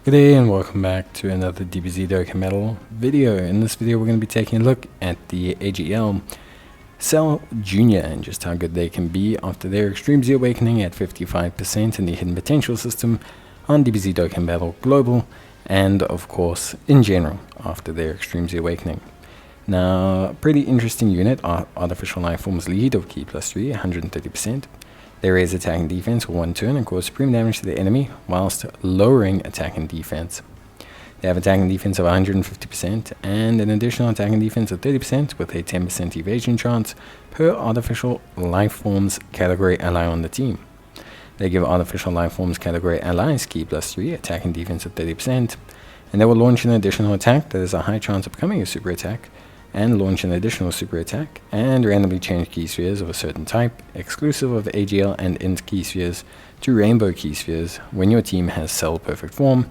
Good day and welcome back to another DBZ Dokkan Metal video. In this video we're going to be taking a look at the AGL Cell Jr. and just how good they can be after their Extreme Z Awakening at 55% in the Hidden Potential system on DBZ Dokkan Battle Global, and of course in general after their Extreme Z Awakening. Now, pretty interesting unit, Artificial Life Forms lead of Key +3, 130%. They raise attack and defense for 1 turn and cause supreme damage to the enemy whilst lowering attack and defense. They have attack and defense of 150% and an additional attack and defense of 30% with a 10% evasion chance per Artificial Life Forms category ally on the team. They give Artificial Life Forms category allies Key +3, attack and defense of 30%, and they will launch an additional attack that has a high chance of becoming a super attack, and launch an additional super attack, and randomly change key spheres of a certain type, exclusive of AGL and INT key spheres, to rainbow key spheres when your team has Cell Perfect Form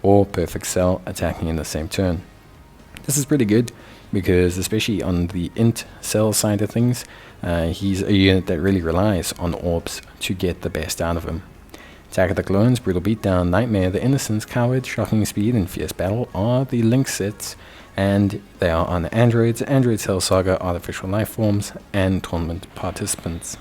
or Perfect Cell attacking in the same turn. This is pretty good because, especially on the INT Cell side of things, he's a unit that really relies on orbs to get the best out of him. Attack of the Clones, Brutal Beatdown, Nightmare, The Innocence, Coward, Shocking Speed, and Fierce Battle are the link sets, and they are on androids, Android Cell Saga, Artificial Life Forms, and tournament participants.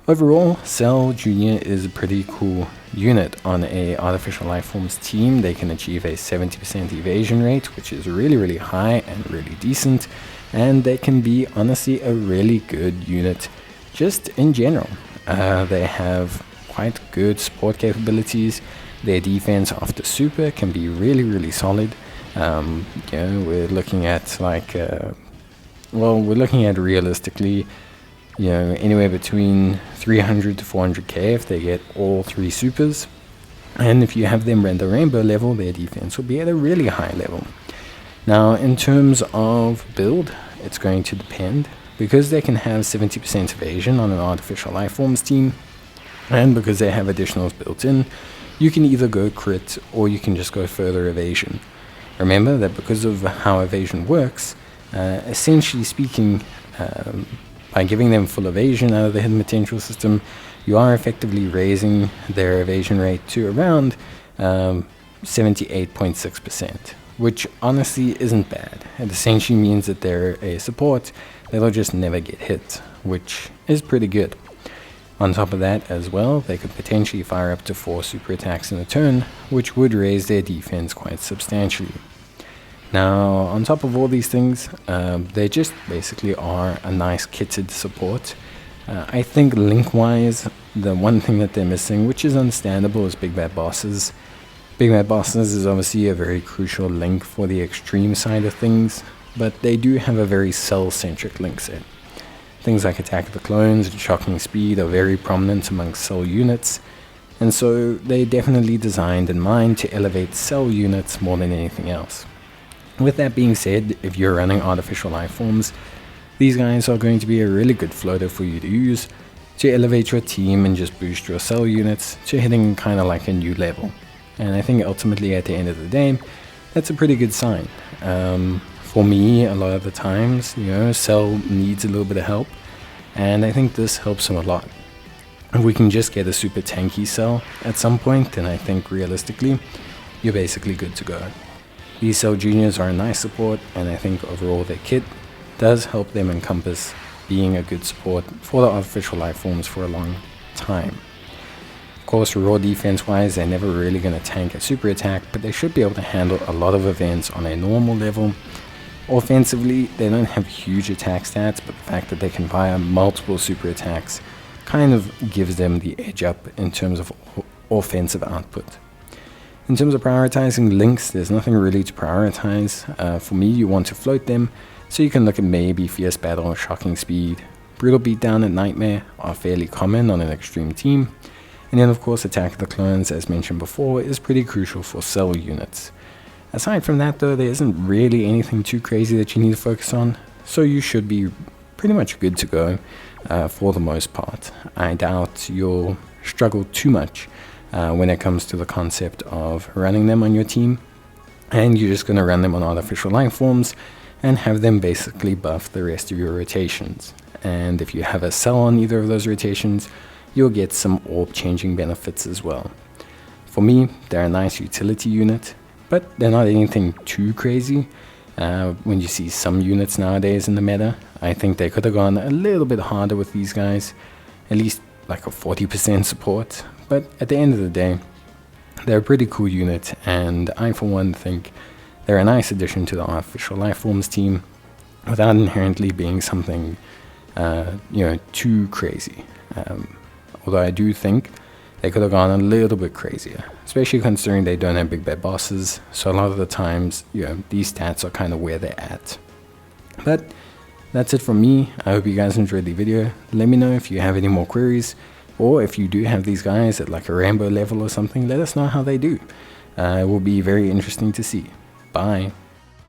Overall, Cell Jr. is a pretty cool unit. On a Artificial Life Forms team, they can achieve a 70% evasion rate, which is really high and really decent, and they can be honestly a really good unit just in general. They have quite good support capabilities. Their defense after super can be really solid. We're looking at we're looking at realistically, anywhere between 300 to 400k if they get all 3 supers. And if you have them at the rainbow level, their defense will be at a really high level. Now, in terms of build, it's going to depend, because they can have 70% evasion on an Artificial Life Forms team, and because they have additionals built in, you can either go crit or you can just go further evasion. Remember that because of how evasion works, essentially speaking, by giving them full evasion out of the Hidden Potential system, you are effectively raising their evasion rate to around 78.6%, which honestly isn't bad. It essentially means that they're a support that'll just never get hit, which is pretty good. On top of that as well, they could potentially fire up to 4 super attacks in a turn, which would raise their defense quite substantially. Now, on top of all these things, they just basically are a nice kitted support. I think link-wise, the one thing that they're missing, which is understandable, is Big Bad Bosses. Big Bad Bosses is obviously a very crucial link for the extreme side of things, but they do have a very cell-centric link set. Things like Attack of the Clones and Shocking Speed are very prominent among cell units, and so they definitely designed in mind to elevate cell units more than anything else. With that being said, if you're running Artificial Life Forms, these guys are going to be a really good floater for you to use to elevate your team and just boost your cell units to hitting kind of like a new level. And I think ultimately at the end of the day, that's a pretty good sign. For me, a lot of the times, Cell needs a little bit of help, and I think this helps him a lot. If we can just get a super tanky Cell at some point, then I think realistically, you're basically good to go. These Cell Juniors are a nice support, and I think overall their kit does help them encompass being a good support for the Artificial Life Forms for a long time. Of course, raw defense-wise, they're never really going to tank a super attack, but they should be able to handle a lot of events on a normal level. Offensively, they don't have huge attack stats, but the fact that they can fire multiple super attacks kind of gives them the edge up in terms of offensive output. In terms of prioritizing links, there's nothing really to prioritize. For me, you want to float them, so you can look at maybe Fierce Battle, Shocking Speed, Brutal Beatdown, and Nightmare are fairly common on an extreme team. And then of course Attack of the Clones, as mentioned before, is pretty crucial for cell units. Aside from that though, there isn't really anything too crazy that you need to focus on, so you should be pretty much good to go for the most part. I doubt you'll struggle too much when it comes to the concept of running them on your team, and you're just going to run them on Artificial Life Forms and have them basically buff the rest of your rotations. And if you have a cell on either of those rotations, you'll get some orb changing benefits as well. For me, they're a nice utility unit, but they're not anything too crazy. When you see some units nowadays in the meta, I think they could have gone a little bit harder with these guys, at least like a 40% support. But at the end of the day, they're a pretty cool unit, and I for one think they're a nice addition to the Artificial Lifeforms team without inherently being something too crazy. Although I do think they could have gone a little bit crazier, especially considering they don't have big bad bosses, so a lot of the times, these stats are kind of where they're at. But that's it from me. I hope you guys enjoyed the video. Let me know if you have any more queries, or if you do have these guys at like a Rambo level or something, let us know how they do. It will be very interesting to see. Bye.